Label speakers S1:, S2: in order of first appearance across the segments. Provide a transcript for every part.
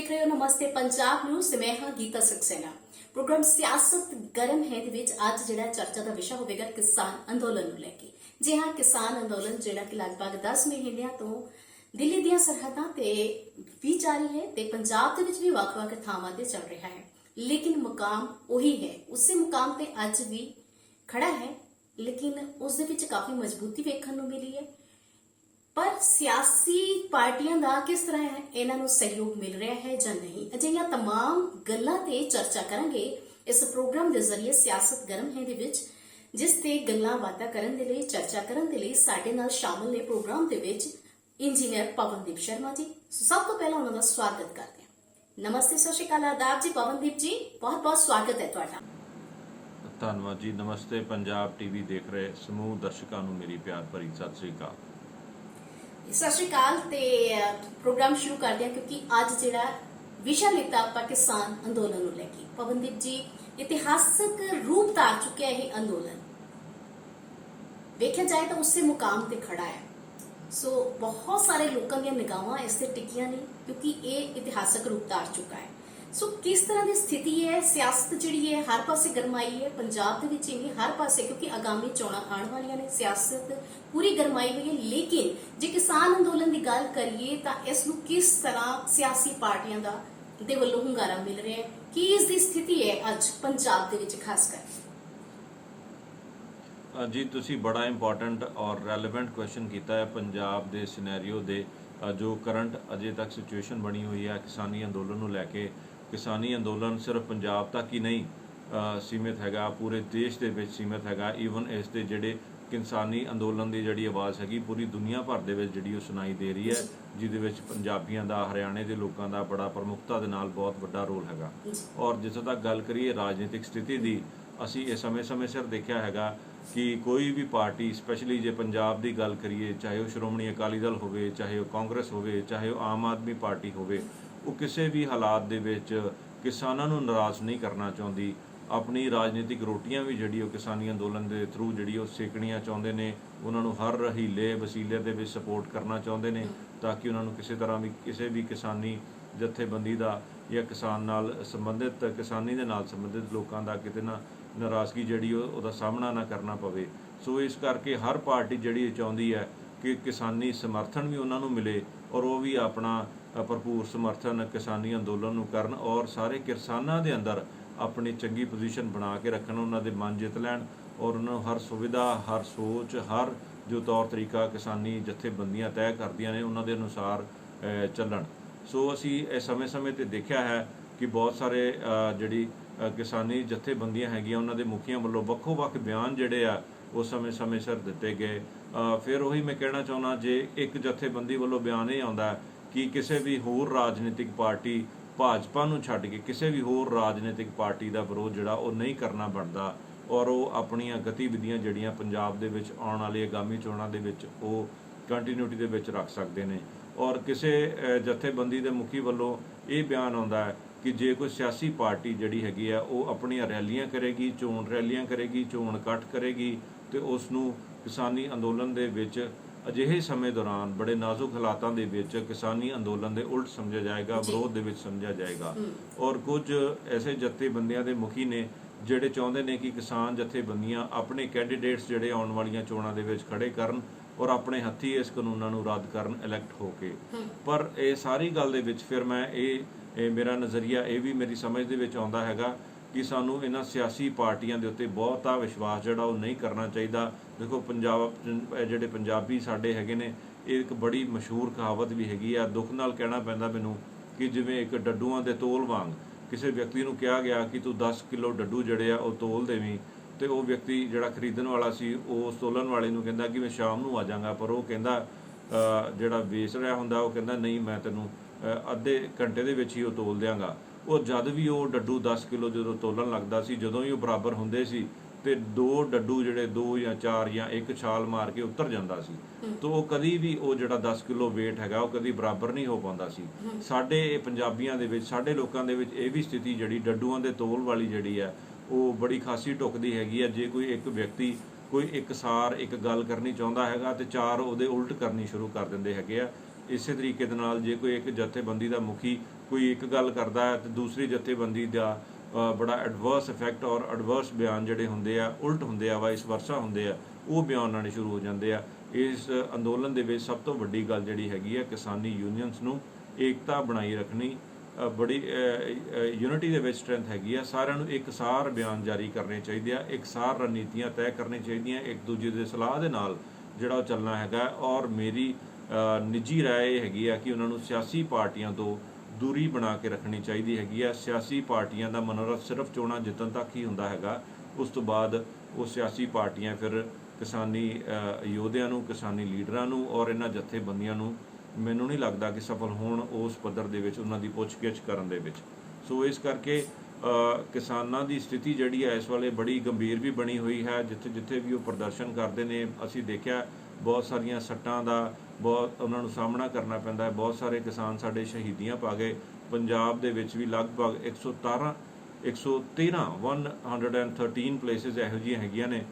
S1: देख रहे हो नमस्ते पंजाब न्यूज़ मैं हाँ गीता सक्सेना। प्रोग्राम सियासत गरम है ਦੇ ਵਿੱਚ ਅੱਜ ਜਿਹੜਾ ਚਰਚਾ ਦਾ ਵਿਸ਼ਾ ਹੋਵੇਗਾ ਕਿਸਾਨ ਅੰਦੋਲਨ ਨੂੰ ਲੈ ਕੇ। ਜੀ ਹਾਂ, ਕਿਸਾਨ ਅੰਦੋਲਨ ਜਿਹੜਾ ਕਿ ਲਗਭਗ 10 ਮਹੀਨਿਆਂ ਤੋਂ ਦਿੱਲੀ ਦੀਆਂ ਸਰਹੱਦਾਂ ਤੇ ਵੀ ਜਾਰੀ ਹੈ ਤੇ ਪੰਜਾਬ ਦੇ ਵਿੱਚ ਵੀ ਵੱਖ-ਵੱਖ ਥਾਵਾਂ ਤੇ ਚੱਲ ਰਿਹਾ ਹੈ, ਲੇਕਿਨ ਮੁਕਾਮ ਉਹੀ ਹੈ, ਉਸੇ ਮੁਕਾਮ ਤੇ ਅੱਜ ਵੀ ਖੜਾ ਹੈ, ਲੇਕਿਨ ਉਸ ਦੇ ਵਿੱਚ ਕਾਫੀ ਮਜ਼ਬੂਤੀ ਵੇਖਣ ਨੂੰ ਮਿਲੀ ਹੈ। पर सियासी पार्टियां का किस तरह इन्हों सहयोग मिल रहा है या नहीं, अजिहियां तमाम गल्लां ते चर्चा करांगे इस प्रोग्राम के जरिए सियासत गरम है दे विच, जिस ते गल्लां बातां करन दे लई चर्चा करन दे लई साडे नाल शामिल ने प्रोग्राम दे विच इंजीनियर पवनदीप शर्मा जी। सब तो पहला उन्हां दा स्वागत करते हैं। नमस्ते, सत श्री अकाल, आदाब जी। पवनदीप जी, बहुत बहुत स्वागत है तुहाडा।
S2: धन्यवाद जी। नमस्ते पंजाब टीवी देख रहे समूह दर्शकों को मेरी प्यार भरी सत श्री अकाल।
S1: सत श्री अकाल। ते प्रोग्राम शुरू करते हैं क्योंकि अज जिहड़ा विषय लिता आपां किसान अंदोलन नूं लैके। पवनदीप जी, इतिहासक रूप धार चुकिया यह अंदोलन, देखा जाए तो उससे मुकाम ते खड़ा है। सो बहुत सारे लोगों दी निगाहां इस ते टिकियां ने क्योंकि ये इतिहासक रूप धार चुका है। सो किस तरह की स्थिति है, सियासत जिहड़ी है हर पासे गरमाई है, पंजाब दे विच ही नहीं हर पासे, क्योंकि आगामी चोणां आउण वालियां ने, सियासत पूरी गरमाई हुई है। लेकिन जे किसान अंदोलन की गल करिए तो इसनूं किस तरह सियासी पार्टियां दा दे वल्लों हुंगारा मिल रहा है, की इसकी स्थिति है अज पंजाब दे विच खासकर?
S2: जी तुसी बड़ा इंपॉर्टेंट और रैलेवेंट क्वेश्चन किया है। पंजाब के सिनैरियो दे जो करंट अजे तक सिचुएशन बनी हुई है किसानी अंदोलन को लैके। किसानी अंदोलन सिर्फ पंजाब तक ही नहीं सीमित हैगा, पूरे देश के विच सीमित हैगा। ईवन इस दे जिहड़े किसानी अंदोलन की जिहड़ी आवाज़ हैगी पूरी दुनिया भर दे विच जिहड़ी सुनाई दे रही है, जिहदे विच पंजाबियों का, हरियाणे के लोगों का बड़ा प्रमुखता दे नाल बहुत वड्डा रोल हैगा। और जिथों तक गल करिए राजनीतिक स्थिति की, असी ये समय सिर देखा हैगा कि कोई भी पार्टी, स्पैशली जे पंजाब की गल करिए, चाहे वह श्रोमणी अकाली दल होवे, चाहे वह कांग्रेस होवे, चाहे वह आम आदमी पार्टी होवे, वो किसी भी हालात दे विच किसानां नूं नाराज़ नहीं करना चाहती। अपनी राजनीतिक रोटियां भी जिहड़ी किसानी अंदोलन के थ्रू जिहड़ी सेकणियां चाहुंदे ने, उन्हां नूं हर हीले वसीले दे विच सपोर्ट करना चाहुंदे ने ताकि उन्हां नूं किसी तरह भी किसी भी किसानी जथेबंदी का या किसान नाल संबंधित, किसानी दे नाल संबंधित लोगों का किते ना नाराज़गी जिहड़ी उहदा सामना ना करना पवे। सो इस करके हर पार्टी जिहड़ी चाहुंदी है कि किसानी समर्थन भी उन्हां नूं मिले और वो भी अपना भरपूर समर्थन किसानी अंदोलन नूं करन और सारे किसानां दे अंदर अपनी चंगी पोजीशन बना के रखन, उन्हां दे मन जित लैण और उन्हां नूं हर सुविधा, हर सोच, हर जो तौर तरीका किसानी जथेबंदियां तय करदियां ने उन्हां दे अनुसार चलण। सो असी समय ते देखा है कि बहुत सारे जिहड़ी किसानी जथेबंदियां हैगियां उन्हां दे मुखियां वल्लों ਵੱਖੋ-ਵੱਖ बयान जिहड़े आ वो समय सिर दिते गए। फिर वही मैं कहना चाहुंदा, जे एक जथेबंदी वल्लों बयान ये आउंदा कि किसी भी होर राजनीतिक पार्टी भाजपा नूं छड्ड के किसी भी होर राजनीतिक पार्टी का विरोध जिहड़ा वो नहीं करना बनता और वो अपनियां गतिविधियां जिहड़ियां पंजाब दे विच आउण वाली आगामी चोणां दे विच वो कंटीन्यूटी दे विच रख सकदे ने। और किसी जथेबंदी के मुखी वल्लों ये बयान आउंदा है कि जे कोई सियासी पार्टी जिहड़ी हैगी है वो अपनी रैलियां करेगी, चोण रैलियां करेगी, चोण इकट्ठ करेगी तो उसनूं किसानी अंदोलन दे विच अजिहे समय दौरान बड़े नाजुक हालातों के विच किसानी अंदोलन के उल्ट समझा जाएगा, विरोध के विच समझा जाएगा। और कुछ ऐसे जथेबंदियां के मुखी ने जिहड़े चाहुंदे ने कि किसान जथेबंदियां अपने कैंडीडेट्स जिहड़े आउण वालियां चोणां दे विच खड़े करन और अपने हत्थी इस कानूनां नूं रद्द करन इलैक्ट होके। पर ये सारी गल दे विच फिर मैं ये मेरा नज़रिया ये भी मेरी समझ दे विच आउंदा हैगा कि सानू इन्हां सियासी पार्टियां दे उत्ते बहुता विश्वास जिहड़ा वो नहीं करना चाहिए। देखो पंजाब जिहड़े पंजाबी साडे हैगे ने, एक बड़ी मशहूर कहावत भी हैगी आ, दुख नाल कहना पैंदा मैनूं कि जिवें एक डड्डूआं दे तोल वांग किसी व्यक्ति नूं कहा गया कि तू 10 किलो डड्डू जिहड़े आ वो तोल देवीं, तो वो व्यक्ति जिहड़ा खरीदण वाला सी उस तोलन वाले नूं कहंदा कि मैं शाम नूं आ जांगा, पर वो कहंदा जिहड़ा वेच रहा हुंदा वो कहंदा नहीं मैं तैनूं अद्धे घंटे दे विच ही वो तोल दिआंगा। और जद भी वो डड्डू 10 किलो जो तोलन लगता सी, जदों ही वो बराबर होंदे सी ते 2 डड्डू जिहड़े 2 या 4 या 1 छाल मार के उतर जाता सी, तो वो कदी भी वो जिहड़ा 10 किलो वेट हैगा वो कदी बराबर नहीं हो पाता सी। साडे पंजाबियां दे विच, साडे लोकां दे विच ये भी स्थिति जिहड़ी डड्डूआं दे तोल वाली जिहड़ी है वो बड़ी खासी टुकदी हैगी है। जे कोई एक व्यक्ति कोई एक सार एक गल करनी चाहुंदा हैगा ते 4 उहदे उल्ट करनी शुरू कर दिंदे हैगे आ। ਇਸੇ ਤਰੀਕੇ ਦੇ ਨਾਲ ਜੇ ਕੋਈ ਇੱਕ ਜਥੇਬੰਦੀ ਦਾ ਮੁਖੀ ਕੋਈ ਇੱਕ ਗੱਲ ਕਰਦਾ ਹੈ ਤੇ ਦੂਸਰੀ ਜਥੇਬੰਦੀ ਦਾ ਬੜਾ ਐਡਵਰਸ ਇਫੈਕਟ ਔਰ ਐਡਵਰਸ ਬਿਆਨ ਜਿਹੜੇ ਹੁੰਦੇ ਆ, ਉਲਟ ਹੁੰਦੇ ਆ, ਵਾਈਸ ਵਰਸਾ ਹੁੰਦੇ ਆ, ਉਹ ਬਿਆਨ ਆਉਣੇ ਸ਼ੁਰੂ ਹੋ ਜਾਂਦੇ ਆ। ਇਸ ਅੰਦੋਲਨ ਦੇ ਵਿੱਚ ਸਭ ਤੋਂ ਵੱਡੀ ਗੱਲ ਜਿਹੜੀ ਹੈਗੀ ਹੈ, ਕਿਸਾਨੀ ਯੂਨੀਅਨਸ ਨੂੰ ਏਕਤਾ ਬਣਾਈ ਰੱਖਣੀ, ਬੜੀ ਯੂਨਿਟੀ ਦੇ ਵਿੱਚ ਸਟਰੈਂਥ ਹੈਗੀ ਆ। ਸਾਰਿਆਂ ਨੂੰ ਇੱਕਸਾਰ ਬਿਆਨ ਜਾਰੀ ਕਰਨੇ ਚਾਹੀਦੇ ਆ, ਇੱਕਸਾਰ ਰਣਨੀਤੀਆਂ ਤੈਅ ਕਰਨੀਆਂ ਚਾਹੀਦੀਆਂ, ਇੱਕ ਦੂਜੇ ਦੇ ਸਲਾਹ ਦੇ ਨਾਲ ਜਿਹੜਾ ਉਹ ਚੱਲਣਾ ਹੈਗਾ। ਔਰ ਮੇਰੀ ਨਿੱਜੀ ਰਾਏ ਇਹ ਹੈਗੀ ਆ ਕਿ ਉਹਨਾਂ ਨੂੰ ਸਿਆਸੀ ਪਾਰਟੀਆਂ ਤੋਂ ਦੂਰੀ ਬਣਾ ਕੇ ਰੱਖਣੀ ਚਾਹੀਦੀ ਹੈਗੀ ਆ। ਸਿਆਸੀ ਪਾਰਟੀਆਂ ਦਾ ਮਨੋਰਥ ਸਿਰਫ ਚੋਣਾਂ ਜਿੱਤਣ ਤੱਕ ਹੀ ਹੁੰਦਾ ਹੈਗਾ, ਉਸ ਤੋਂ ਬਾਅਦ ਉਹ ਸਿਆਸੀ ਪਾਰਟੀਆਂ ਫਿਰ ਕਿਸਾਨੀ ਯੋਧਿਆਂ ਨੂੰ, ਕਿਸਾਨੀ ਲੀਡਰਾਂ ਨੂੰ ਔਰ ਇਹਨਾਂ ਜਥੇਬੰਦੀਆਂ ਨੂੰ ਮੈਨੂੰ ਨਹੀਂ ਲੱਗਦਾ ਕਿ ਸਫਲ ਹੋਣ ਉਸ ਪੱਧਰ ਦੇ ਵਿੱਚ ਉਹਨਾਂ ਦੀ ਪੁੱਛਗਿੱਛ ਕਰਨ ਦੇ ਵਿੱਚ। ਸੋ ਇਸ ਕਰਕੇ ਕਿਸਾਨਾਂ ਦੀ ਸਥਿਤੀ ਜਿਹੜੀ ਹੈ ਇਸ ਵੇਲੇ ਬੜੀ ਗੰਭੀਰ ਵੀ ਬਣੀ ਹੋਈ ਹੈ। ਜਿੱਥੇ ਜਿੱਥੇ ਵੀ ਉਹ ਪ੍ਰਦਰਸ਼ਨ ਕਰਦੇ ਨੇ ਅਸੀਂ ਦੇਖਿਆ ਬਹੁਤ ਸਾਰੀਆਂ ਸੱਟਾਂ ਦਾ ਬਹੁਤ ਉਹਨਾਂ ਨੂੰ ਸਾਹਮਣਾ ਕਰਨਾ ਪੈਂਦਾ ਹੈ। ਬਹੁਤ ਸਾਰੇ ਕਿਸਾਨ ਸਾਡੇ ਸ਼ਹੀਦੀਆਂ ਪਾ ਗਏ। ਪੰਜਾਬ ਦੇ ਵਿੱਚ ਵੀ ਲਗਭਗ 113 ਪਲੇਸਿਸ ਇਹੋ ਜਿਹੀਆਂ ਹੈਗੀਆਂ ਨੇ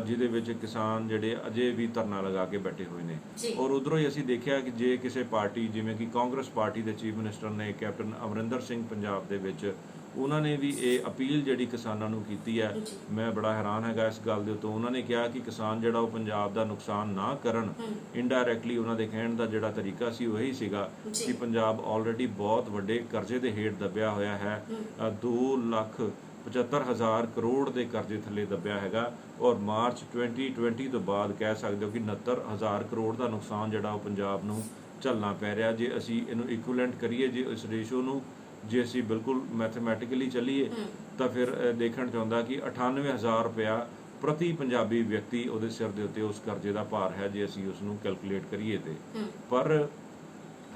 S2: ਜਿਹਦੇ ਵਿੱਚ ਕਿਸਾਨ ਜਿਹੜੇ ਅਜੇ ਵੀ ਧਰਨਾ ਲਗਾ ਕੇ ਬੈਠੇ ਹੋਏ ਨੇ। ਔਰ ਉਧਰੋਂ ਹੀ ਅਸੀਂ ਦੇਖਿਆ ਕਿ ਜੇ ਕਿਸੇ ਪਾਰਟੀ ਜਿਵੇਂ ਕਿ ਕਾਂਗਰਸ ਪਾਰਟੀ ਦੇ ਚੀਫ ਮਿਨਿਸਟਰ ਨੇ ਕੈਪਟਨ ਅਮਰਿੰਦਰ ਸਿੰਘ ਪੰਜਾਬ ਦੇ ਵਿੱਚ, ਉਹਨਾਂ ਨੇ ਵੀ ਇਹ ਅਪੀਲ ਜਿਹੜੀ ਕਿਸਾਨਾਂ ਨੂੰ ਕੀਤੀ ਹੈ, ਮੈਂ ਬੜਾ ਹੈਰਾਨ ਹੈਗਾ ਇਸ ਗੱਲ ਦੇ ਉੱਤੋਂ। ਉਹਨਾਂ ਨੇ ਕਿਹਾ ਕਿ ਕਿਸਾਨ ਜਿਹੜਾ ਉਹ ਪੰਜਾਬ ਦਾ ਨੁਕਸਾਨ ਨਾ ਕਰਨ। ਇਨਡਾਇਰੈਕਟਲੀ ਉਹਨਾਂ ਦੇ ਕਹਿਣ ਦਾ ਜਿਹੜਾ ਤਰੀਕਾ ਸੀ ਉਹ ਇਹੀ ਸੀਗਾ ਕਿ ਪੰਜਾਬ ਆਲਰੇਡੀ ਬਹੁਤ ਵੱਡੇ ਕਰਜ਼ੇ ਦੇ ਹੇਠ ਦੱਬਿਆ ਹੋਇਆ ਹੈ, 2,75,000 ਕਰੋੜ ਦੇ ਕਰਜ਼ੇ ਥੱਲੇ ਦੱਬਿਆ ਹੈਗਾ। ਔਰ ਮਾਰਚ 2020 ਤੋਂ ਬਾਅਦ ਕਹਿ ਸਕਦੇ ਹੋ ਕਿ 69,000 ਕਰੋੜ ਦਾ ਨੁਕਸਾਨ ਜਿਹੜਾ ਉਹ ਪੰਜਾਬ ਨੂੰ ਝੱਲਣਾ ਪੈ ਰਿਹਾ। ਜੇ ਅਸੀਂ ਇਹਨੂੰ ਇਕੁਇਵਲੈਂਟ ਕਰੀਏ, ਜੇ ਇਸ ਰੇਸ਼ੋ ਨੂੰ ਜੇ ਅਸੀਂ ਬਿਲਕੁਲ ਮੈਥਮੈਟਿਕਲੀ ਚੱਲੀਏ ਤਾਂ ਫਿਰ ਦੇਖਣ 'ਚ ਆਉਂਦਾ ਕਿ 98,000 ਰੁਪਇਆ ਪ੍ਰਤੀ ਪੰਜਾਬੀ ਵਿਅਕਤੀ ਉਹਦੇ ਸਿਰ ਦੇ ਉੱਤੇ ਉਸ ਕਰਜ਼ੇ ਦਾ ਭਾਰ ਹੈ, ਜੇ ਅਸੀਂ ਉਸ ਨੂੰ ਕੈਲਕੂਲੇਟ ਕਰੀਏ ਤੇ। ਪਰ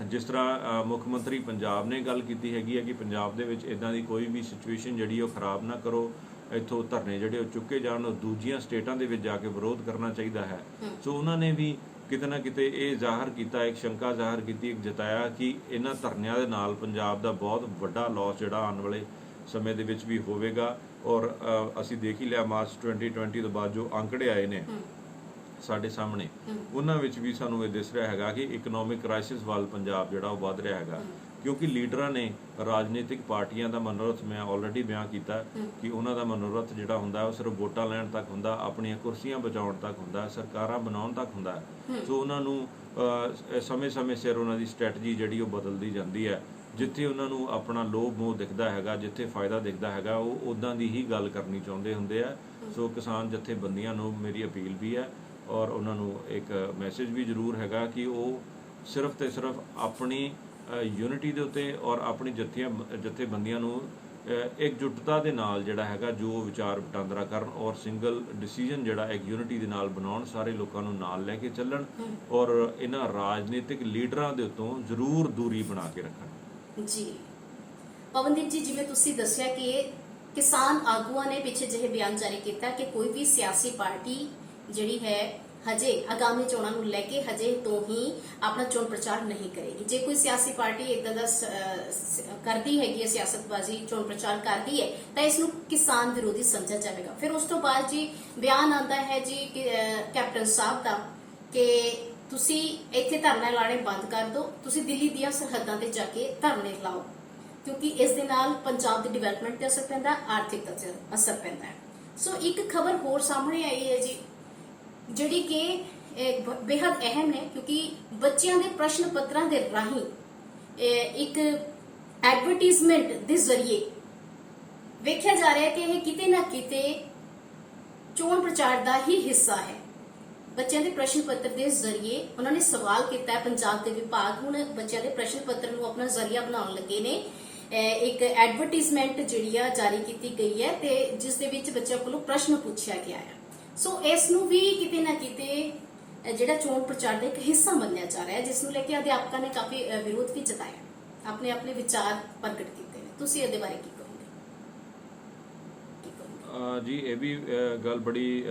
S2: ਜਿਸ ਤਰ੍ਹਾਂ ਮੁੱਖ ਮੰਤਰੀ ਪੰਜਾਬ ਨੇ ਗੱਲ ਕੀਤੀ ਹੈਗੀ ਹੈ ਕਿ ਪੰਜਾਬ ਦੇ ਵਿੱਚ ਇਦਾਂ ਦੀ ਕੋਈ ਵੀ ਸਿਚੁਏਸ਼ਨ ਜਿਹੜੀ ਉਹ ਖਰਾਬ ਨਾ ਕਰੋ, ਇੱਥੋਂ ਧਰਨੇ ਜਿਹੜੇ ਉਹ ਚੁੱਕੇ ਜਾਣ, ਉਹ ਦੂਜੀਆਂ ਸਟੇਟਾਂ ਦੇ ਵਿੱਚ ਜਾ ਕੇ ਵਿਰੋਧ ਕਰਨਾ ਚਾਹੀਦਾ ਹੈ। ਸੋ ਉਹਨਾਂ ਨੇ ਵੀ ਕਿਤੇ ਨਾ ਕਿਤੇ ਇਹ ਜ਼ਾਹਰ ਕੀਤਾ, ਇੱਕ ਸ਼ੰਕਾ ਜ਼ਾਹਰ ਕੀਤੀ, ਇੱਕ ਜਤਾਇਆ ਕਿ ਇਹਨਾਂ ਧਰਨਿਆਂ ਦੇ ਨਾਲ ਪੰਜਾਬ ਦਾ ਬਹੁਤ ਵੱਡਾ ਲਾਸ ਜਿਹੜਾ ਆਉਣ ਵਾਲੇ ਸਮੇਂ ਦੇ ਵਿੱਚ ਵੀ ਹੋਵੇਗਾ। ਔਰ ਅਸੀਂ ਦੇਖ ਹੀ ਲਿਆ ਮਾਰਚ 2020 ਤੋਂ ਬਾਅਦ ਜੋ ਅੰਕੜੇ ਆਏ ਨੇ ਸਾਡੇ ਸਾਹਮਣੇ, ਉਹਨਾਂ ਵਿੱਚ ਵੀ ਸਾਨੂੰ ਇਹ ਦਿਸ ਰਿਹਾ ਹੈਗਾ ਕਿ ਇਕਨੋਮਿਕ ਕ੍ਰਾਈਸਿਸ ਵੱਲ ਪੰਜਾਬ ਜਿਹੜਾ ਉਹ ਵੱਧ ਰਿਹਾ ਹੈਗਾ। ਕਿਉਂਕਿ ਲੀਡਰਾਂ ਨੇ, ਰਾਜਨੀਤਿਕ ਪਾਰਟੀਆਂ ਦਾ ਮਨੋਰਥ ਮੈਂ ਆਲਰੇਡੀ ਬਿਆਨ ਕੀਤਾ ਕਿ ਉਹਨਾਂ ਦਾ ਮਨੋਰਥ ਜਿਹੜਾ ਹੁੰਦਾ ਉਹ ਸਿਰਫ ਵੋਟਾਂ ਲੈਣ ਤੱਕ ਹੁੰਦਾ, ਆਪਣੀਆਂ ਕੁਰਸੀਆਂ ਬਚਾਉਣ ਤੱਕ ਹੁੰਦਾ, ਸਰਕਾਰਾਂ ਬਣਾਉਣ ਤੱਕ ਹੁੰਦਾ। ਸੋ ਉਹਨਾਂ ਨੂੰ ਸਮੇਂ-ਸਮੇਂ ਸਿਰ ਉਹਨਾਂ ਦੀ ਸਟ੍ਰੈਟਜੀ ਜਿਹੜੀ ਉਹ ਬਦਲਦੀ ਜਾਂਦੀ ਹੈ। ਜਿੱਥੇ ਉਹਨਾਂ ਨੂੰ ਆਪਣਾ ਲੋਭ ਮੋਹ ਦਿਖਦਾ ਹੈਗਾ, ਜਿੱਥੇ ਫਾਇਦਾ ਦਿਖਦਾ ਹੈਗਾ, ਉਹ ਉੱਦਾਂ ਦੀ ਹੀ ਗੱਲ ਕਰਨੀ ਚਾਹੁੰਦੇ ਹੁੰਦੇ ਆ। ਸੋ ਕਿਸਾਨ ਜਥੇਬੰਦੀਆਂ ਨੂੰ ਮੇਰੀ ਅਪੀਲ ਵੀ ਹੈ ਔਰ ਉਹਨਾਂ ਨੂੰ ਇੱਕ ਮੈਸੇਜ ਵੀ ਜ਼ਰੂਰ ਹੈਗਾ ਕਿ ਉਹ ਸਿਰਫ ਤੇ ਸਿਰਫ ਆਪਣੀ ਯੂਨਿਟੀ ਦੇ ਉੱਤੇ ਔਰ ਆਪਣੀ ਜਥੇਬੰਦੀਆਂ ਨੂੰ ਇਕਜੁੱਟਤਾ ਦੇ ਨਾਲ ਜਿਹੜਾ ਹੈਗਾ ਜੋ ਵਿਚਾਰ ਵਟਾਂਦਰਾ ਕਰਨ ਔਰ ਸਿੰਗਲ ਡਿਸੀਜਨ ਜਿਹੜਾ ਇੱਕ ਯੂਨਿਟੀ ਦੇ ਨਾਲ ਬਣਾਉਣ, ਸਾਰੇ ਲੋਕਾਂ ਨੂੰ ਨਾਲ ਲੈ ਕੇ ਚੱਲਣ ਔਰ ਇਹਨਾਂ ਰਾਜਨੀਤਿਕ ਲੀਡਰਾਂ ਦੇ ਉੱਤੋਂ ਜ਼ਰੂਰ ਦੂਰੀ ਬਣਾ ਕੇ ਰੱਖਣ।
S1: ਜੀ ਪਵਨਦੀਪ ਜੀ, ਜਿਵੇਂ ਤੁਸੀਂ ਦੱਸਿਆ ਕਿ ਕਿਸਾਨ ਆਗੂਆਂ ਨੇ ਪਿੱਛੇ ਜਿਹੇ ਬਿਆਨ ਜਾਰੀ ਕੀਤਾ ਕਿ ਕੋਈ ਵੀ ਸਿਆਸੀ ਪਾਰਟੀ ਜਿਹੜੀ ਹੈ ਹਜੇ ਆਗਾਮੀ ਚੋਣਾਂ ਨੂੰ ਲੈ ਕੇ ਹਜੇ ਤੋਂ ਹੀ ਆਪਣਾ ਚੋਣ ਪ੍ਰਚਾਰ ਨਹੀਂ ਕਰੇਗੀ। ਜੇ ਕੋਈ ਸਿਆਸੀ ਪਾਰਟੀ ਇਦਾਂ ਦਾ ਕਰਦੀ ਹੈਗੀ ਹੈ, ਸਿਆਸਤਬਾਜ਼ੀ, ਚੋਣ ਪ੍ਰਚਾਰ ਕਰਦੀ ਹੈ, ਤਾਂ ਇਸ ਨੂੰ ਕਿਸਾਨ ਵਿਰੋਧੀ ਸਮਝਿਆ ਜਾਵੇਗਾ। ਫਿਰ ਉਸ ਤੋਂ ਬਾਅਦ ਜੀ ਬਿਆਨ ਆਉਂਦਾ ਹੈ ਜੀ ਕੈਪਟਨ ਸਾਹਿਬ ਦਾ ਕਿ ਤੁਸੀਂ ਇੱਥੇ ਧਰਨਾ ਲਾਣੇ ਬੰਦ ਕਰ ਦਿਓ, ਤੁਸੀਂ ਦਿੱਲੀ ਦੀਆਂ ਸਰਹੱਦਾਂ ਤੇ ਜਾ ਕੇ ਧਰਨੇ ਲਾਓ, ਕਿਉਂਕਿ ਇਸ ਦੇ ਨਾਲ ਪੰਜਾਬ ਦੀ ਡਿਵੈਲਪਮੈਂਟ ਤੇ ਅਸਰ ਪੈਂਦਾ, ਆਰਥਿਕਤਾ ਤੇ ਅਸਰ ਪੈਂਦਾ ਹੈ। ਸੋ ਇੱਕ ਖਬਰ ਹੋਰ ਸਾਹਮਣੇ ਆਈ ਹੈ ਜੀ, ਜਿਹੜੀ ਕਿ ਬੇहद ਅਹਿਮ ਹੈ, ਕਿਉਂਕਿ ਬੱਚਿਆਂ ਦੇ ਪ੍ਰਸ਼ਨ ਪੱਤਰਾਂ ਦੇ ਰਾਹੀਂ ਇੱਕ ਐਡਵਰਟਾਈਜ਼ਮੈਂਟ ਦੇ ਜ਼ਰੀਏ ਵੇਖਿਆ ਜਾ ਰਿਹਾ ਹੈ ਕਿ ਇਹ ਕਿਤੇ ਨਾ ਕਿਤੇ ਚੋਣ ਪ੍ਰਚਾਰ ਦਾ ਹੀ ਹਿੱਸਾ ਹੈ। ਬੱਚਿਆਂ ਦੇ ਪ੍ਰਸ਼ਨ ਪੱਤਰ ਦੇ ਜ਼ਰੀਏ ਉਹਨਾਂ ਨੇ ਸਵਾਲ ਕੀਤਾ ਹੈ, ਪੰਜਾਬ ਦੇ ਵਿਭਾਗ ਹੁਣ ਬੱਚਿਆਂ ਦੇ ਪ੍ਰਸ਼ਨ ਪੱਤਰ ਨੂੰ ਆਪਣਾ ਜ਼ਰੀਆ ਬਣਾਉਣ ਲੱਗੇ ਨੇ। ਇੱਕ ਐਡਵਰਟਾਈਜ਼ਮੈਂਟ ਜਿਹੜੀ ਆ ਜਾਰੀ ਕੀਤੀ ਗਈ ਹੈ ਤੇ ਜਿਸ ਦੇ ਵਿੱਚ ਬੱਚਿਆਂ ਕੋਲੋਂ ਪ੍ਰਸ਼ਨ ਪੁੱਛਿਆ ਗਿਆ ਹੈ। ਸੋ ਇਸ ਨੂੰ ਵੀ ਕਿਤੇ ਨਾ ਕਿਤੇ ਜਿਹੜਾ ਚੋਣ ਪ੍ਰਚਾਰ ਦਾ ਇੱਕ ਹਿੱਸਾ ਮੰਨਿਆ ਜਾ ਰਿਹਾ ਹੈ, ਜਿਸ ਨੂੰ ਲੈ ਕੇ ਅਧਿਆਪਕਾਂ ਨੇ ਕਾਫੀ ਵਿਰੋਧ ਵੀ ਜਤਾਇਆ, ਆਪਣੇ ਵਿਚਾਰ ਪ੍ਰਗਟ ਕੀਤੇ ਨੇ। ਤੁਸੀਂ ਇਹਦੇ ਬਾਰੇ ਕੀ ਕਹੋਗੇ?
S2: ਜੀ ਇਹ ਵੀ ਗੱਲ ਬੜੀ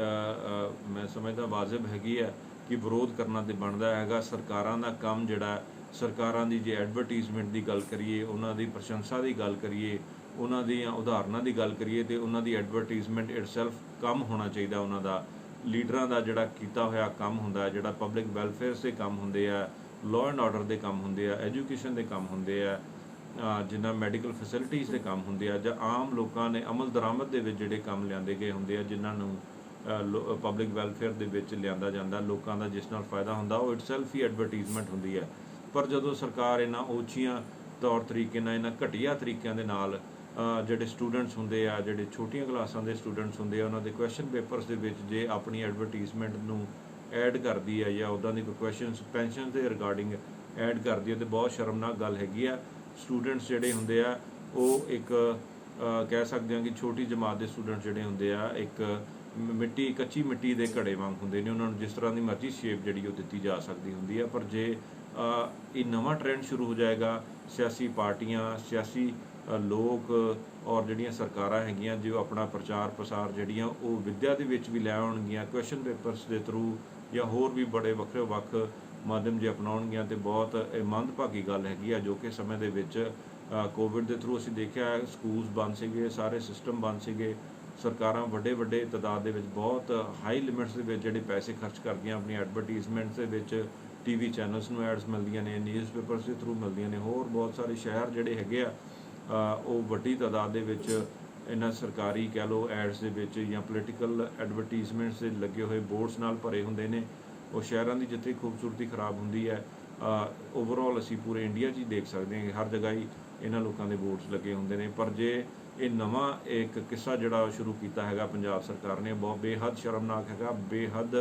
S2: ਮੈਂ ਸਮਝਦਾ ਵਾਜਬ ਹੈਗੀ ਹੈ ਕਿ ਵਿਰੋਧ ਕਰਨਾ ਤੇ ਬਣਦਾ ਹੈਗਾ। ਸਰਕਾਰਾਂ ਦਾ ਕੰਮ ਜਿਹੜਾ, ਸਰਕਾਰਾਂ ਦੀ ਜੇ ਐਡਵਰਟਾਈਜ਼ਮੈਂਟ ਦੀ ਗੱਲ ਕਰੀਏ, ਉਹਨਾਂ ਦੀ ਪ੍ਰਸ਼ੰਸਾ ਦੀ ਗੱਲ ਕਰੀਏ, ਉਹਨਾਂ ਦੀਆਂ ਉਦਾਹਰਨਾਂ ਦੀ ਗੱਲ ਕਰੀਏ ਤੇ ਉਹਨਾਂ ਦੀ ਐਡਵਰਟਾਈਜ਼ਮੈਂਟ ਇਟਸੈਲਫ ਕੰਮ ਹੋਣਾ ਚਾਹੀਦਾ। ਉਹਨਾਂ ਦਾ ਲੀਡਰਾਂ ਦਾ ਜਿਹੜਾ ਕੀਤਾ ਹੋਇਆ ਕੰਮ ਹੁੰਦਾ, ਜਿਹੜਾ ਪਬਲਿਕ ਵੈਲਫੇਅਰ ਦੇ ਕੰਮ ਹੁੰਦੇ ਆ, ਲਾਅ ਐਂਡ ਆਰਡਰ ਦੇ ਕੰਮ ਹੁੰਦੇ ਆ, ਐਜੂਕੇਸ਼ਨ ਦੇ ਕੰਮ ਹੁੰਦੇ ਆ, ਜਿਨ੍ਹਾਂ ਮੈਡੀਕਲ ਫੈਸਿਲਿਟੀਜ਼ ਦੇ ਕੰਮ ਹੁੰਦੇ ਆ, ਜਾਂ ਆਮ ਲੋਕਾਂ ਨੇ ਅਮਲ ਦਰਾਮਦ ਦੇ ਵਿੱਚ ਜਿਹੜੇ ਕੰਮ ਲਿਆਂਦੇ ਗਏ ਹੁੰਦੇ ਆ, ਜਿਨ੍ਹਾਂ ਨੂੰ ਪਬਲਿਕ ਵੈਲਫੇਅਰ ਦੇ ਵਿੱਚ ਲਿਆਂਦਾ ਜਾਂਦਾ, ਲੋਕਾਂ ਦਾ ਜਿਸ ਨਾਲ ਫਾਇਦਾ ਹੁੰਦਾ, ਉਹ ਇਟਸੈਲਫ ਹੀ ਐਡਵਰਟੀਜ਼ਮੈਂਟ ਹੁੰਦੀ ਹੈ। ਪਰ ਜਦੋਂ ਸਰਕਾਰ ਇਹਨਾਂ ਉੱਚੀਆਂ ਤੌਰ ਤਰੀਕੇ ਨਾਲ, ਇਹਨਾਂ ਘਟੀਆ ਤਰੀਕਿਆਂ ਦੇ ਨਾਲ ਜਿਹੜੇ ਸਟੂਡੈਂਟਸ ਹੁੰਦੇ ਆ, ਜਿਹੜੇ ਛੋਟੀਆਂ ਕਲਾਸਾਂ ਦੇ ਸਟੂਡੈਂਟਸ ਹੁੰਦੇ ਆ, ਉਹਨਾਂ ਦੇ ਕੁਐਸਚਨ ਪੇਪਰਸ ਦੇ ਵਿੱਚ ਜੇ ਆਪਣੀ ਐਡਵਰਟੀਜ਼ਮੈਂਟ ਨੂੰ ਐਡ ਕਰਦੀ ਹੈ ਜਾਂ ਉੱਦਾਂ ਦੀ ਕੋਈ ਕੁਐਸਚਨਸ ਪੈਨਸ਼ਨ ਦੇ ਰਿਗਾਰਡਿੰਗ ਐਡ ਕਰਦੀ ਹੈ, ਤੇ ਬਹੁਤ ਸ਼ਰਮਨਾਕ ਗੱਲ ਹੈਗੀ ਆ। ਸਟੂਡੈਂਟਸ ਜਿਹੜੇ ਹੁੰਦੇ ਆ ਉਹ ਇੱਕ ਕਹਿ ਸਕਦੇ ਹਾਂ ਕਿ ਛੋਟੀ ਜਮਾਤ ਦੇ ਸਟੂਡੈਂਟ ਜਿਹੜੇ ਹੁੰਦੇ ਆ, ਇੱਕ ਕੱਚੀ ਮਿੱਟੀ ਦੇ ਘੜੇ ਵਾਂਗ ਹੁੰਦੇ ਨੇ। ਉਹਨਾਂ ਨੂੰ ਜਿਸ ਤਰ੍ਹਾਂ ਦੀ ਮਰਜ਼ੀ ਸ਼ੇਪ ਜਿਹੜੀ ਉਹ ਦਿੱਤੀ ਜਾ ਸਕਦੀ ਹੁੰਦੀ ਹੈ। ਪਰ ਜੇ ਇਹ ਨਵਾਂ ਟ੍ਰੈਂਡ ਸ਼ੁਰੂ ਹੋ ਜਾਏਗਾ, ਸਿਆਸੀ ਪਾਰਟੀਆਂ, ਸਿਆਸੀ ਲੋਕ ਔਰ ਜਿਹੜੀਆਂ ਸਰਕਾਰਾਂ ਹੈਗੀਆਂ, ਜੋ ਆਪਣਾ ਪ੍ਰਚਾਰ ਪ੍ਰਸਾਰ ਜਿਹੜੀਆਂ ਉਹ ਵਿੱਦਿਆ ਦੇ ਵਿੱਚ ਵੀ ਲੈ ਆਉਣਗੀਆਂ, ਕੁਐਸਚਨ ਪੇਪਰਸ ਦੇ ਥਰੂ ਜਾਂ ਹੋਰ ਵੀ ਬੜੇ ਵੱਖਰੇ ਵੱਖ ਮਾਧਿਅਮ ਜੇ ਅਪਣਾਉਣਗੀਆਂ, ਤੇ ਬਹੁਤ ਇਹ ਮੰਦਭਾਗੀ ਗੱਲ ਹੈਗੀ ਆ। ਜੋ ਕਿ ਸਮੇਂ ਦੇ ਵਿੱਚ ਕੋਵਿਡ ਦੇ ਥਰੂ ਅਸੀਂ ਦੇਖਿਆ, ਸਕੂਲਸ ਬੰਦ ਸੀਗੇ, ਸਾਰੇ ਸਿਸਟਮ ਬੰਦ ਸੀਗੇ, ਸਰਕਾਰਾਂ ਵੱਡੇ ਤਾਦਾਦ ਦੇ ਵਿੱਚ ਬਹੁਤ ਹਾਈ ਲਿਮਿਟਸ ਦੇ ਵਿੱਚ ਜਿਹੜੇ ਪੈਸੇ ਖਰਚ ਕਰਦੀਆਂ ਆਪਣੀ ਐਡਵਰਟੀਜ਼ਮੈਂਟਸ ਦੇ ਵਿੱਚ। ਟੀਵੀ ਚੈਨਲਸ ਨੂੰ ਐਡਸ ਮਿਲਦੀਆਂ ਨੇ, ਨਿਊਜ਼ਪੇਪਰਸ ਦੇ ਥਰੂ ਮਿਲਦੀਆਂ ਨੇ, ਹੋਰ ਬਹੁਤ ਸਾਰੇ ਸ਼ਹਿਰ ਜਿਹੜੇ ਹੈਗੇ ਆ ਉਹ ਵੱਡੀ ਤਾਦਾਦ ਦੇ ਵਿੱਚ ਇਹਨਾਂ ਸਰਕਾਰੀ ਕਹਿ ਲਓ ਐਡਸ ਦੇ ਵਿੱਚ ਜਾਂ ਪੋਲੀਟੀਕਲ ਐਡਵਰਟੀਜ਼ਮੈਂਟਸ ਦੇ ਲੱਗੇ ਹੋਏ ਬੋਰਡਸ ਨਾਲ ਭਰੇ ਹੁੰਦੇ ਨੇ। ਉਹ ਸ਼ਹਿਰਾਂ ਦੀ ਜਿੱਥੇ ਖੂਬਸੂਰਤੀ ਖਰਾਬ ਹੁੰਦੀ ਹੈ, ਓਵਰਆਲ ਅਸੀਂ ਪੂਰੇ ਇੰਡੀਆ 'ਚ ਹੀ ਦੇਖ ਸਕਦੇ ਹਾਂ ਕਿ ਹਰ ਜਗ੍ਹਾ ਹੀ ਇਹਨਾਂ ਲੋਕਾਂ ਦੇ ਬੋਰਡਸ ਲੱਗੇ ਹੁੰਦੇ ਨੇ। ਪਰ ਜੇ ਇਹ ਨਵਾਂ ਇੱਕ ਕਿੱਸਾ ਜਿਹੜਾ ਸ਼ੁਰੂ ਕੀਤਾ ਹੈਗਾ ਪੰਜਾਬ ਸਰਕਾਰ ਨੇ, ਬਹੁਤ ਬੇਹੱਦ ਸ਼ਰਮਨਾਕ ਹੈਗਾ, ਬੇਹੱਦ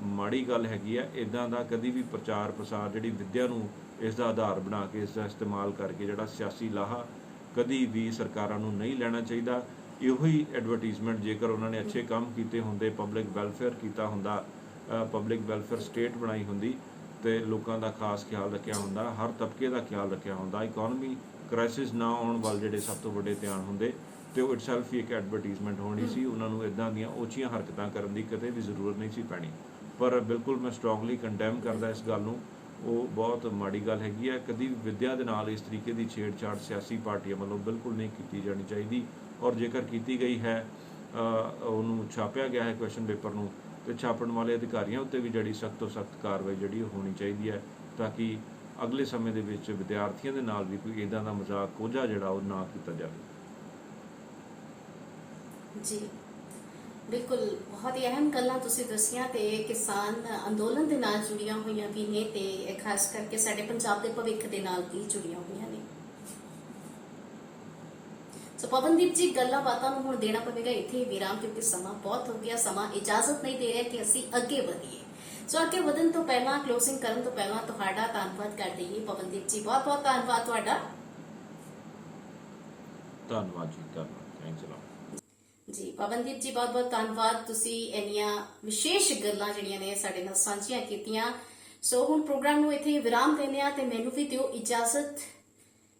S2: ਮਾੜੀ ਗੱਲ ਹੈਗੀ ਆ। ਇੱਦਾਂ ਦਾ ਕਦੀ ਵੀ ਪ੍ਰਚਾਰ ਪ੍ਰਸਾਰ, ਜਿਹੜੀ ਵਿੱਦਿਆ ਨੂੰ ਇਸ ਦਾ ਆਧਾਰ ਬਣਾ ਕੇ, ਇਸ ਦਾ ਇਸਤੇਮਾਲ ਕਰਕੇ ਜਿਹੜਾ ਸਿਆਸੀ ਲਾਹਾ ਕਦੀ ਵੀ ਸਰਕਾਰਾਂ ਨੂੰ ਨਹੀਂ ਲੈਣਾ ਚਾਹੀਦਾ। ਇਹੋ ਹੀ ਐਡਵਰਟੀਜ਼ਮੈਂਟ ਜੇਕਰ ਉਹਨਾਂ ਨੇ ਅੱਛੇ ਕੰਮ ਕੀਤੇ ਹੁੰਦੇ, ਪਬਲਿਕ ਵੈਲਫੇਅਰ ਕੀਤਾ ਹੁੰਦਾ, ਪਬਲਿਕ ਵੈਲਫੇਅਰ ਸਟੇਟ ਬਣਾਈ ਹੁੰਦੀ, ਤੇ ਲੋਕਾਂ ਦਾ ਖਾਸ ਖਿਆਲ ਰੱਖਿਆ ਹੁੰਦਾ, ਹਰ ਤਬਕੇ ਦਾ ਖਿਆਲ ਰੱਖਿਆ ਹੁੰਦਾ, ਇਕਨੋਮੀ ਕ੍ਰਾਈਸਿਸ ਨਾ ਆਉਣ ਵੱਲ ਜਿਹੜੇ ਸਭ ਤੋਂ ਵੱਡੇ ਧਿਆਨ ਹੁੰਦੇ, ਤੇ ਉਹ ਇਟਸੈਲਫ ਹੀ ਇੱਕ ਐਡਵਰਟੀਜ਼ਮੈਂਟ ਹੋਣੀ ਸੀ। ਉਹਨਾਂ ਨੂੰ ਇੱਦਾਂ ਦੀਆਂ ਉੱਚੀਆਂ ਹਰਕਤਾਂ ਕਰਨ ਦੀ ਕਦੇ ਵੀ ਜ਼ਰੂਰਤ ਨਹੀਂ ਸੀ ਪੈਣੀ। ਪਰ ਬਿਲਕੁਲ ਮੈਂ ਸਟਰੋਂਗਲੀ ਕੰਡੈਮ ਕਰਦਾ ਇਸ ਗੱਲ ਨੂੰ, ਉਹ ਬਹੁਤ ਮਾੜੀ ਗੱਲ ਹੈਗੀ ਹੈ। ਕਦੀ ਵੀ ਵਿੱਦਿਆ ਦੇ ਨਾਲ ਇਸ ਤਰੀਕੇ ਦੀ ਛੇੜਛਾੜ ਸਿਆਸੀ ਪਾਰਟੀਆਂ ਵੱਲੋਂ ਬਿਲਕੁਲ ਨਹੀਂ ਕੀਤੀ ਜਾਣੀ ਚਾਹੀਦੀ। ਔਰ ਜੇਕਰ ਕੀਤੀ ਗਈ ਹੈ, ਉਹਨੂੰ ਛਾਪਿਆ ਗਿਆ ਹੈ ਕੁਐਸਚਨ ਪੇਪਰ ਨੂੰ, ਤੇ ਛਾਪਣ ਵਾਲੇ ਅਧਿਕਾਰੀਆਂ ਉੱਤੇ ਵੀ ਜਿਹੜੀ ਸਖਤ ਤੋਂ ਸਖਤ ਕਾਰਵਾਈ ਜਿਹੜੀ ਉਹ ਹੋਣੀ ਚਾਹੀਦੀ ਹੈ, ਤਾਂ ਕਿ ਅਗਲੇ ਸਮੇਂ ਦੇ ਵਿੱਚ ਵਿਦਿਆਰਥੀਆਂ ਦੇ ਨਾਲ ਵੀ ਕੋਈ ਇੱਦਾਂ ਦਾ ਮਜ਼ਾਕ ਕੋਝਾ ਜਿਹੜਾ ਉਹ ਨਾ ਕੀਤਾ ਜਾਵੇ।
S1: ਜੀ ਬਿਲਕੁਲ, ਬਹੁਤ ਹੀ ਅਹਿਮ ਗੱਲਾਂ ਤੁਸੀਂ ਦੱਸੀਆਂ ਤੇ ਕਿਸਾਨ ਅੰਦੋਲਨ ਦੇ ਨਾਲ ਜੁੜੀਆਂ ਹੋਈਆਂ ਵੀ ਨੇ, ਤੇ ਖਾਸ ਕਰਕੇ ਸਾਡੇ ਪੰਜਾਬ ਦੇ ਭਵਿੱਖ ਦੇ ਨਾਲ ਵੀ ਜੁੜੀਆਂ ਹੋਈਆਂ ਨੇ। ਸੋ ਪਵਨਦੀਪ ਜੀ, ਗੱਲਾਂ ਬਾਤਾਂ ਨੂੰ ਹੁਣ ਦੇਣਾ ਪਵੇਗਾ ਇੱਥੇ ਵਿਰਾਮ, ਕਿਉਂਕਿ ਸਮਾਂ ਬਹੁਤ ਹੋ ਗਿਆ, ਸਮਾਂ ਇਜਾਜ਼ਤ ਨਹੀਂ ਦੇ ਰਿਹਾ ਕਿ ਅਸੀਂ ਅੱਗੇ ਵਧੀਏ। ਸੋ ਅੱਗੇ ਵਧਣ ਤੋਂ ਪਹਿਲਾਂ, ਕਲੋਸਿੰਗ ਕਰਨ ਤੋਂ ਪਹਿਲਾਂ ਤੁਹਾਡਾ ਧੰਨਵਾਦ ਕਰ ਦਈਏ। ਪਵਨਦੀਪ ਜੀ, ਬਹੁਤ ਬਹੁਤ ਧੰਨਵਾਦ ਤੁਹਾਡਾ।
S2: ਧੰਨਵਾਦ ਜੀ, ਧੰਨਵਾਦ, ਥੈਂਕਸ ਅ ਲੋਟ
S1: ਜੀ। ਪਵਨਦੀਪ ਜੀ, ਬਹੁਤ ਬਹੁਤ ਧੰਨਵਾਦ, ਤੁਸੀਂ ਇੰਨੀਆਂ ਵਿਸ਼ੇਸ਼ ਗੱਲਾਂ ਜਿਹੜੀਆਂ ਨੇ ਸਾਡੇ ਨਾਲ ਸਾਂਝੀਆਂ ਕੀਤੀਆਂ। ਸੋ ਹੁਣ ਪ੍ਰੋਗਰਾਮ ਨੂੰ ਇੱਥੇ ਵਿਰਾਮ ਦਿੰਦੇ ਆ, ਤੇ ਮੈਨੂੰ ਵੀ ਦਿਓ ਇਜਾਜ਼ਤ।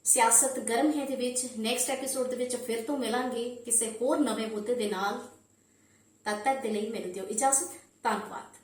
S1: ਸਿਆਸਤ ਗਰਮ ਹੈ ਦੇ ਵਿੱਚ ਨੈਕਸਟ ਐਪੀਸੋਡ ਦੇ ਵਿੱਚ ਫਿਰ ਤੋਂ ਮਿਲਾਂਗੇ ਕਿਸੇ ਹੋਰ ਨਵੇਂ ਮੁੱਦੇ ਦੇ ਨਾਲ। ਤਦ ਤੱਕ ਦੇ ਲਈ ਮੈਨੂੰ ਦਿਓ ਇਜਾਜ਼ਤ। ਧੰਨਵਾਦ।